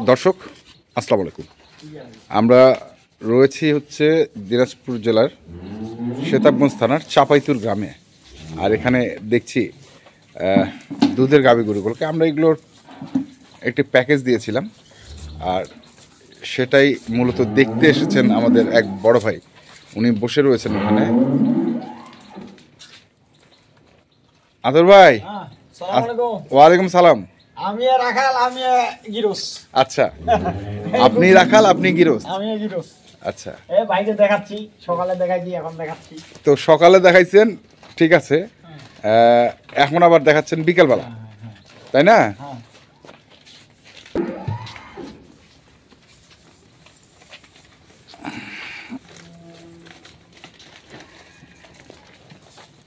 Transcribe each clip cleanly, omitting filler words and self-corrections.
দর্শক আসসালামু আলাইকুম। আমরা রয়েছি হচ্ছে দিনাজপুর জেলার সেতাবগঞ্জ থানার চাপাইতুর গ্রামে। আর এখানে দেখছি দুধের গাভী গরুগুলোকে আমরা এগুলোর একটি প্যাকেজ দিয়েছিলাম, আর সেটাই মূলত দেখতে এসেছেন আমাদের এক বড় ভাই। উনি বসে রয়েছেন ওখানে। আদর ভাই, ওয়ালাইকুম সালাম। আমি রাখাল, আমি গিরোস। আচ্ছা, আপনি রাখাল, আপনি গিরোস। আমি গিরোস। আচ্ছা, এই ভাইকে দেখাচ্ছি, সকালে দেখাইছি, এখন দেখাচ্ছি। তো সকালে দেখাইছেন, ঠিক আছে, এখন আবার দেখাচ্ছেন বিকেলবেলা, তাই না?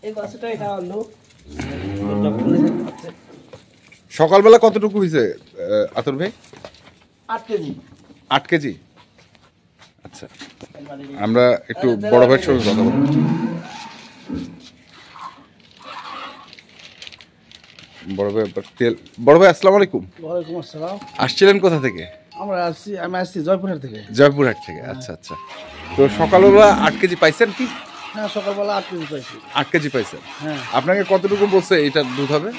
এই বাসটা এটা হলো সকালবেলা কতটুকু হয়েছে আতর ভাই? 8 কেজি। 8 কেজি। আচ্ছা, আমরা একটু বড় ভাইয়ের সঙ্গে কথা বলবো। বড় ভাই আসসালামু আলাইকুম। ওয়ালাইকুম আসসালাম। আসছিলেন কোথা থেকে? আমি আসছি জয়পুরহাট থেকে। জয়পুরহাট থেকে। আচ্ছা আচ্ছা, তো সকালবেলা 8 কেজি পাইছেন কি? হ্যাঁ, সকালবেলা 8 কেজি পাইছি। 8 কেজি পাইছেন? হ্যাঁ। আপনাকে কতটুকু বলছে এটা দুধ হবে?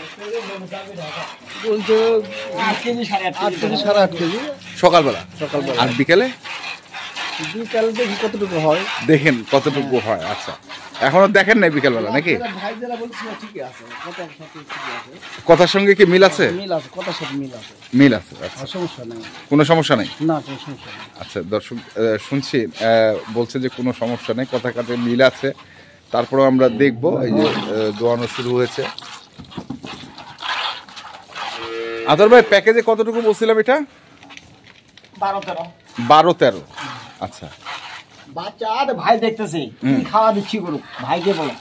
বলছে 8 কেজি, 8.5 কেজি, 8.5 কেজি সকালবেলা। আর বিকেলে? বিকালে দেখি কতটুকু হয়, দেখেন কতটুকু হয়। আচ্ছা, এখনো দেখেন নাই বিকেলবেলা নাকি? ভাই যারা বলছিল ঠিকই আছে, কথার সাথে ঠিকই আছে। কথার সঙ্গে কি মিল আছে? মিল আছে, কথার সাথে মিল আছে। মিল আছে। আচ্ছা, সমস্যা নেই, কোনো সমস্যা নেই। না কোনো সমস্যা নেই। আচ্ছা দর্শক, শুনছি বলছে যে কোনো সমস্যা নেই, কথা কাজে মিল আছে। তারপরেও আমরা দেখব। এই যে দোয়ানো শুরু হয়েছে। আদর ভাই, প্যাকেজে কতটুকু বলছিলাম এটা? 12-13। আচ্ছা, বাচ্চা আর ভাই দেখতেছে কি খাওয়া দিচ্ছি গরু, ভাইকে বলো।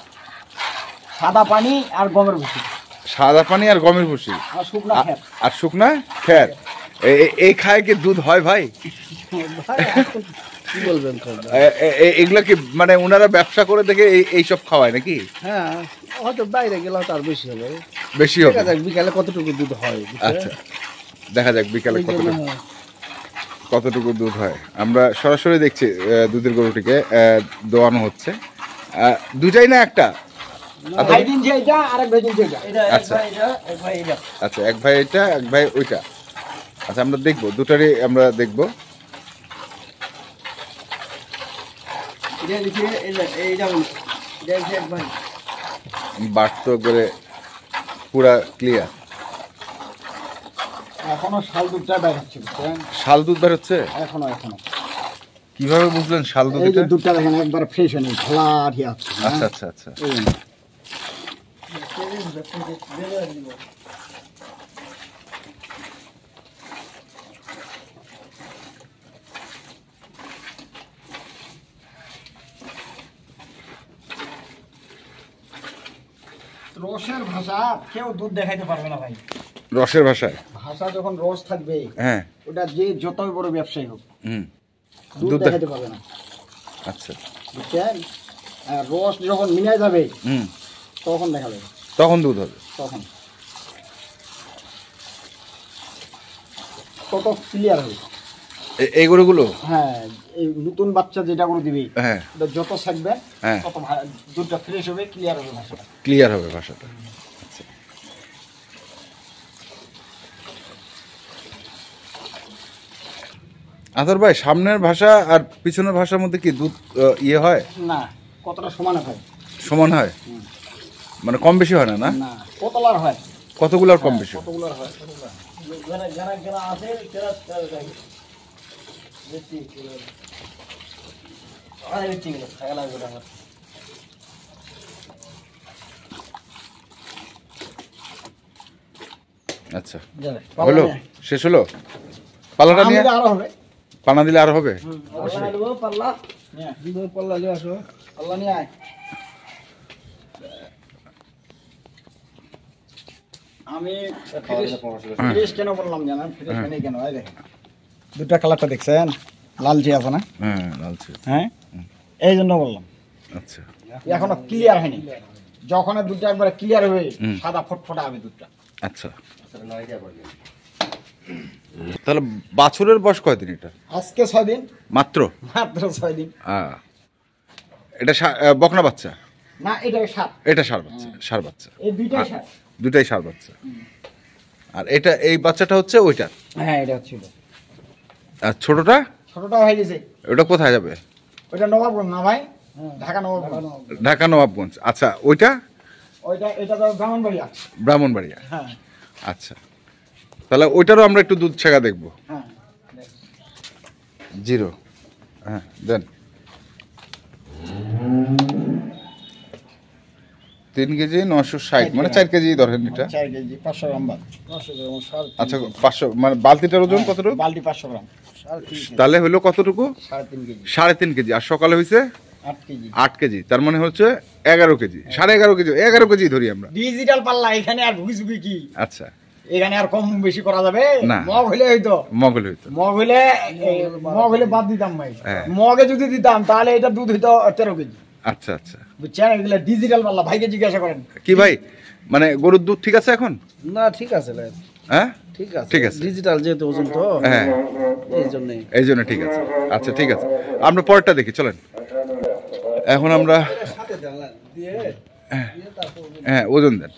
সাদা পানি আর গমের ভুসি। সাদা পানি আর গমের ভুসি আর শুকনা খের। আর শুকনা খের। এই খায় কি দুধ হয় ভাই? কি বলবেন? এগুলা কি মানে ওনারা ব্যবসা করে দেখে এইসব খাওয়ায় নাকি? হ্যাঁ, হয়তো বাইরে গেলে তার বেশি হবে। বেশি হবে। দেখা যাক বিকালে কতটুকু দুধ হয়। আচ্ছা, দেখা যাক বিকালে কতটুকু দুধ হয়। আমরা সরাসরি দেখছি দুধের গরুটিকে দোয়ানো হচ্ছে। দুটাই না একটা? ভাই দিনছে এটা, আরেক ভাই দিনছে এটা। আচ্ছা আচ্ছা, এক ভাই এটা, এক ভাই ওইটা। আচ্ছা, আমরা দেখবো দুটারই, আমরা দেখবো। বাট তো করে পুরা ক্লিয়ার। এখনো শাল দুধটা বের হচ্ছে। শাল দুধ বের হচ্ছে এখনো। কিভাবে বুঝলেন শাল দুধ? এই যে দুধটা দেখেন একবার ফ্রেশ হয়নি, ঢালা ঠিক আছে। আচ্ছা আচ্ছা আচ্ছা, রসের ভাষা কেউ দুধ দেখাইতে পারবে না ভাই। রসের ভাষায় ভাষা যখন রস থাকবে, হ্যাঁ, ওটা যে যতই বড় ব্যবসায়ী হোক দুধ দুধ দেখাইতে পারবে না। আচ্ছা, বুঝছেন? আর রস যখন মিলাই যাবে তখন দেখা যাবে, তখন দুধ হবে। তখন তত ক্লিয়ার হবে এই গরুগুলো। হ্যাঁ, এই নতুন বাচ্চা যেটা করে দিবি, হ্যাঁ, যত থাকবে হ্যাঁ, তত দুধটা ফ্রেশ হবে, ক্লিয়ার হবে ভাষাটা। ক্লিয়ার হবে ভাষাটা। আচ্ছা, আদর ভাই, সামনের ভাষা আর পিছনের ভাষার মধ্যে কি দুধ ইয়ে হয় না? কতটা সমান হয়? সমান হয়, মানে কম বেশি হয় না? না, কতলার হয়, কতগুলোর কম বেশি? কতগুলোর হয়। আচ্ছা, হলো, শেষ হলো? পাল্লাটা নিয়ে আরো হবে, পানা দিলে আরো হবে। আমি ফ্রেশ কেন বললাম জানেন? ফ্রেশ মানে কেন? দুটা কালারটা দেখছেন, লালচে আছে না? হ্যাঁ, লালচে। হ্যাঁ, এই জন্য বললাম। আচ্ছা, এখনো ক্লিয়ার হয়নি। যখন দুধটা একবারে ক্লিয়ার হবে, সাদা ফটফটা হবে দুধটা। আচ্ছা, তাহলে বাছুরের বয়স কয়দিন এটা? আজকে 6 দিন, মাত্র মাত্র 6 দিন। এটা বকনা বাচ্চা না, এটা সার। এটা ষাঁড় বাচ্চা, ষাঁড় বাচ্চা, এই দুইটাই সার। দুটাই ষাঁড় বাচ্চা। আর এটা এই বাচ্চাটা হচ্ছে ওইটা? হ্যাঁ, এটা ছিল। আর ছোটটা? ছোটটা হয়ে গেছে। ওটা কোথায় যাবে? ওইটা নবাবগঞ্জ না ভাই, ঢাকা নবাবগঞ্জ। ঢাকা নবাবগঞ্জ। আচ্ছা, ওইটা? ওইটা এটা তো ব্রাহ্মণবাড়িয়া। ব্রাহ্মণবাড়িয়া। হ্যাঁ। আচ্ছা, তাহলে ওইটারও আমরা একটু দুধ ছেঁকা দেখবো। হ্যাঁ, 0। হ্যাঁ, দেন। 3 কেজি 960, মানে 4 কেজি ধরেন এটা। 4 কেজি 500 গ্রাম বাদ। 500 গ্রাম সার। আচ্ছা, 500 মানে বালতিটার ওজন কতটুকু? বালতি 500 গ্রাম। তাহলে হলো কতটুকু? 3.5 কেজি। 3.5 কেজি। আর সকালে হয়েছে 8 কেজি। 8 কেজি, তার মানে হচ্ছে 11 কেজি, 11.5 কেজি, 11 কেজি ধরি আমরা। ডিজিটাল পাল্লা, এখানে আর ভুগি কি? আচ্ছা, এখানে আর কম বেশি করা যাবে না। মগ হইলে হইতো, মগল হইতো। মগ হইলে বাদ দিতাম ভাই। হ্যাঁ। মগে যদি দিতাম তাহলে এটা দুধ হইতো 13 কেজি। আচ্ছা আচ্ছা, বুঝছেন? এগুলা ডিজিটাল পাল্লা, ভাইকে জিজ্ঞাসা করেন। কি ভাই, মানে গরুর দুধ ঠিক আছে এখন? না, ঠিক আছে, হ্যাঁ, ঠিক আছে, ঠিক আছে। ডিজিটাল যেহেতু ওজন তো হ্যাঁ, এই জন্য ঠিক আছে। আচ্ছা, ঠিক আছে, আমরা পরেরটা দেখি, চলেন। এখন আমরা হ্যাঁ ওজন দেন।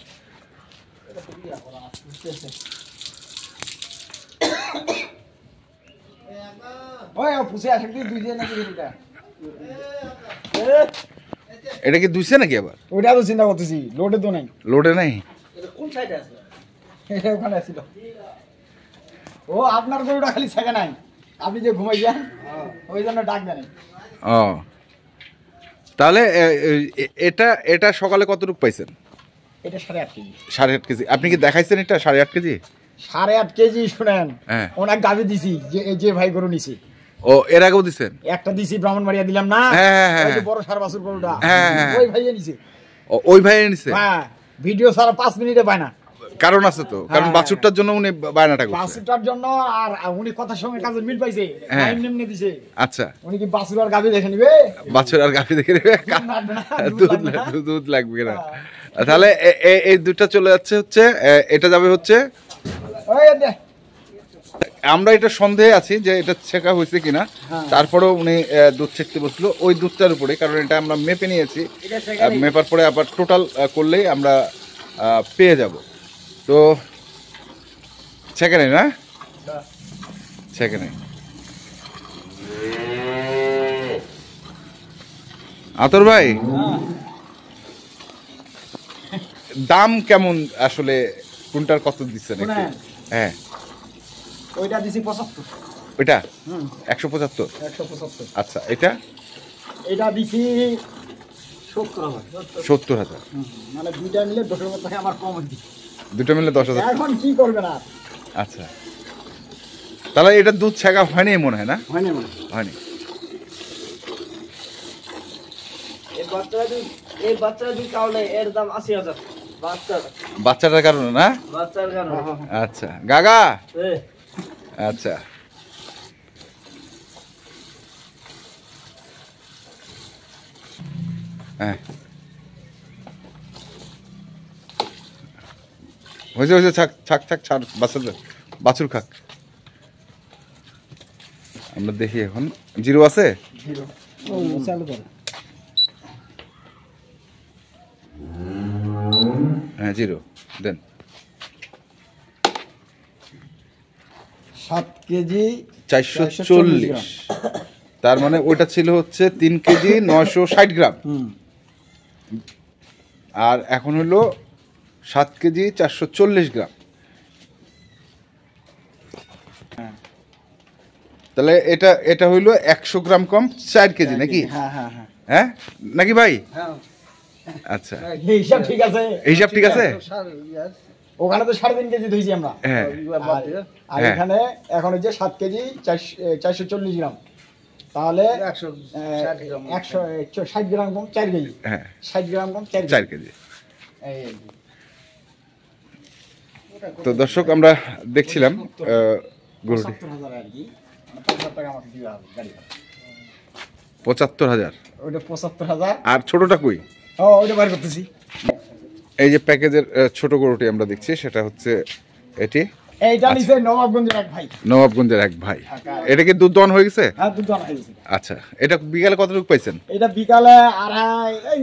ওই পুষে আসে কি দুই দিন নাকি এটা? এটা কি দুইছে নাকি আবার? ওইটা তো চিন্তা করতেছি, লোডে তো নাই। লোডে নাই? কোন সাইডে আছে? এটা ওখানে ছিল। ও আপনার গরুটা খালি ছেঁকে নাই, আপনি যে ঘুমাই যান ওই জন্য ডাক দেন। ও, তাহলে এটা এটা সকালে কতটুকু পাইছেন? এটা 8.5 কেজি। 8.5 কেজি। আপনি কি দেখাইছেন এটা 8.5 কেজি? 8.5 কেজি। শুনেন, হ্যাঁ। অনেক গাভি দিছি, যে ভাই গরু নিছি। ও, এর আগেও দিছেন? একটা দিছি ব্রাহ্মণবাড়িয়া দিলাম না। হ্যাঁ, হ্যাঁ, ওই যে হ্যাঁ। বড় সার বাছুর গরুটা, হ্যাঁ, হ্যাঁ, হ্যাঁ। ওই ভাইয়ে নিছে। ও, ওই ভাই এনেছে? হ্যাঁ, ভিডিও ছাড়া 5 মিনিটে পায় না। কারণ আছে তো, কারণ হ্যাঁ। বাছুরটার জন্য উনি বায়নাটা করছে। বাছুরটার জন্য, আর উনি কথার সঙ্গে কাজের মিল পাইছে। হ্যাঁ। টাইম নেমনে দিছে। আচ্ছা, উনি কি বাছুর আর গাভি দেখে নিবে? বাছুর আর গাভী দেখে নেবে? লাগবে না, দুধ লাগবে না। দুধ লাগবে না। তাহলে এই দুধটা চলে যাচ্ছে হচ্ছে, এটা যাবে হচ্ছে, ওই দে। আমরা এটা সন্দেহে আছি যে এটা ছেঁকা হয়েছে কিনা। হ্যাঁ। তারপরেও উনি দুধ ছেঁকতে বসলো ওই দুধটার উপরে, কারণ এটা আমরা মেপে নিয়েছি। এটা ছেঁকা নেই। মেপার পরে আবার টোটাল করলেই আমরা পেয়ে যাব। তো ছেঁকে নেই না? ছেঁকে নেই। আতর ভাই, দাম কেমন আসলে, কোনটার কত দিচ্ছেন একটু? শুনেন, হ্যাঁ, ওইটা দিছি 75। ওইটা হুম, 175। 175। আচ্ছা, এটা এটা দিছি 70,000। 70,000। মানে দুইটা মিলে 10,000 টাকা আমার কম হচ্ছে। দুটো মিলে 10,000। এখন কি করবেন আর? আচ্ছা, তাহলে এটা দুধ ছেঁকা হয়নি মনে হয় না? হয়নি মনে হয়নি। এই বাচ্চারা যদি তাহলে এর দাম 80,000 বাচ্চাটার কারণে না? বাচ্চার কারণে। আচ্ছা গাগা, এ, আচ্ছা হ্যাঁ, হয়েছে হয়েছে, ছাক ছাক ছাক ছাড়, বাছুর খাক। আমরা দেখি এখন 0 আছে? চালু করে। হ্যাঁ, 0 দেন। 7 কেজি 440। তার মানে ওইটা ছিল হচ্ছে 3 কেজি 960 গ্রাম। হুম, আর এখন হলো 7 কেজি 440 গ্রাম। তাহলে এটা এটা হইলো 100 গ্রাম কম 4 কেজি নাকি? হ্যাঁ হ্যাঁ হ্যাঁ হ্যাঁ নাকি ভাই? হ্যাঁ, আচ্ছা, এই হিসাব ঠিক আছে। হিসাব ঠিক আছে। ওখানে তো 3.5 কেজি ধুইছি আমরা। হ্যাঁ, আর হ্যাঁ। এখানে এখন হচ্ছে 7 কেজি 440 গ্রাম। তাহলে 160 গ্রাম কম 4 কেজি। হ্যাঁ, 60 গ্রাম কম 4 4 কেজি। তো দর্শক, আমরা দেখছিলাম গরুটি 75,000 আর কি। 50,000 টাকা আমাকে দিতে হবে গাড়ি ভাড়া। 75,000। ওইটা 75,000। আর ছোটটা কই? ও, ওইটা বার করতেছি। এই যে প্যাকেজের ছোট গরুটি আমরা দেখছি সেটা হচ্ছে এটি এইটা নিচে নবাবগঞ্জের এক ভাই। নবাবগঞ্জের এক ভাই। এটা কি দুধ দহন হয়ে গেছে? হ্যাঁ, দুধ আনা হয়েছে। আচ্ছা, এটা বিকালে কতটুকু পাইছেন? এটা বিকালে এই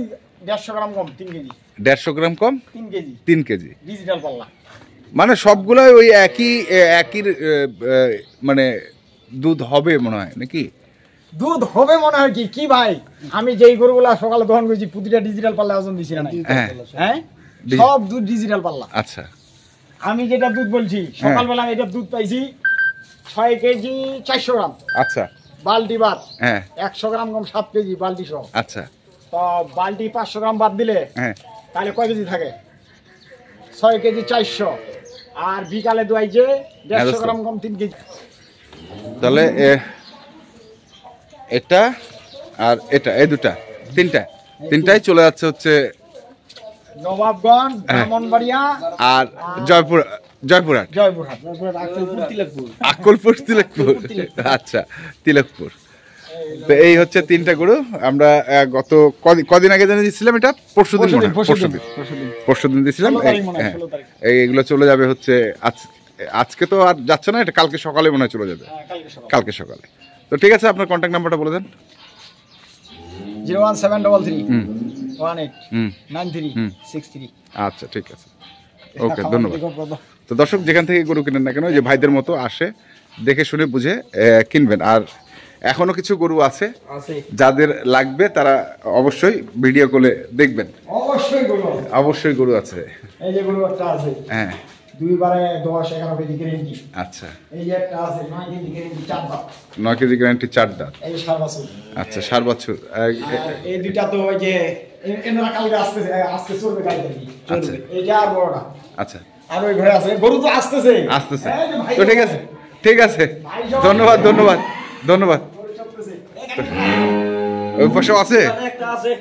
150 গ্রাম কম, 3 কেজি। 150 গ্রাম কম 3 কেজি 3 কেজি। ডিজিটাল পাল্লা। মানে সবগুলাই ওই একই মানে দুধ হবে মনে হয় নাকি? দুধ হবে মনে হয় কি ভাই, আমি যেই গরুগুলা সকালে দহন করেছি প্রতিটা ডিজিটাল পাল্লা ওজন দিছি না? হ্যাঁ হ্যাঁ, সব দুধ ডিজিটাল পাল্লা। আচ্ছা, আমি যেটা দুধ বলছি সকালবেলা এটা দুধ পাইছি 6 কেজি 400 গ্রাম। আচ্ছা, বালতি বাদ হ্যাঁ 100 গ্রাম কম 7 কেজি বালতি সহ। আচ্ছা, তো বালতি 500 গ্রাম বাদ দিলে হ্যাঁ তাহলে কয় কেজি থাকে? 6 কেজি 400। আর বিকালে দুয়াইছে 150 গ্রাম কম 3 কেজি। তাহলে এটা আর এটা এই তিনটাই চলে যাচ্ছে হচ্ছে নবাবগঞ্জ, ব্রাহ্মণবাড়িয়া আর জয়পুরহাট, আকলপুর, তিলকপুর। আচ্ছা, তিলকপুর। তো এই হচ্ছে তিনটা গরু আমরা গত কদিন আগে জানিয়ে দিচ্ছিলাম, এটা পরশুদিন দিয়েছিলাম। হ্যাঁ, এইগুলো চলে যাবে হচ্ছে আজকে তো আর যাচ্ছে না, এটা কালকে সকালে মনে হয় চলে যাবে, কালকে সকালে। তো ঠিক আছে, আপনার কন্ট্যাক্ট নাম্বারটা বলে দেন। 01733 18 93 63। আচ্ছা, ঠিক আছে, ওকে, ধন্যবাদ। তো দর্শক, যেখান থেকে গরু কিনেন না কেন, যে ভাইদের মতো আসে, দেখে শুনে বুঝে কিনবেন। আর এখনো কিছু গরু আছে, যাদের লাগবে তারা অবশ্যই ভিডিও কলে দেখবেন। অবশ্যই গরু আছে। এই যে গরু একটা আছে, হ্যাঁ, 2 বারে 10 11 কেজি গ্যারান্টি। আচ্ছা, এই যে একটা আছে 9 কেজি গ্যারান্টি 4 দাঁত। 9 কেজি গ্যারান্টি 4 দাঁত। এই সার বাছুর। আচ্ছা, সার বাছুর। এই দুইটা তো ওই যে এনারা কালকে আসতে চলবে কালকে। আচ্ছা, এইটা আর বড়টা। আচ্ছা, আর ওই ঘরে আছে গরু তো আসতেছে। তো ঠিক আছে, ধন্যবাদ। ওই পাশেও আছে, একটা আছে।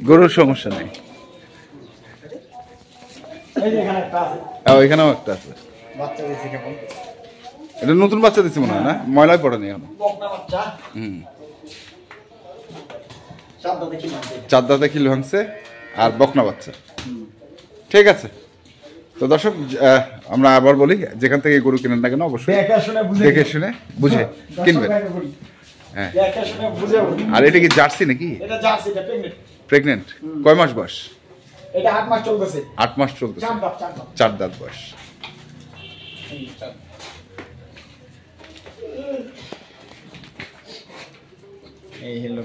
গরুর সমস্যা নেই। এই যে এখানে একটা আছে, এখানেও একটা আছে। বাচ্চা দিয়েছে কেমন? এটা নতুন বাচ্চা দিচ্ছে মনে হয় না, ময়লায় পড়েনি এখনো। বকনা বাচ্চা। হুম, 4 দাঁতে কি মানছে? 4 দাঁতে খিল ভাঙছে আর বকনা বাচ্চা। ঠিক আছে। তো দর্শক, আমরা আবার বলি, যেখান থেকে গরু কিনেন না কেন অবশ্যই দেখে শুনে বুঝে কিনবেন। হ্যাঁ, আর এটা কি জার্সি নাকি? এটা জার্সি, এটা প্রেগনেন্ট। কয় মাস বয়স? এটা 8 মাস চলতেছে। 8 মাস চলতেছে। 4 দাঁত বয়স। এই হলো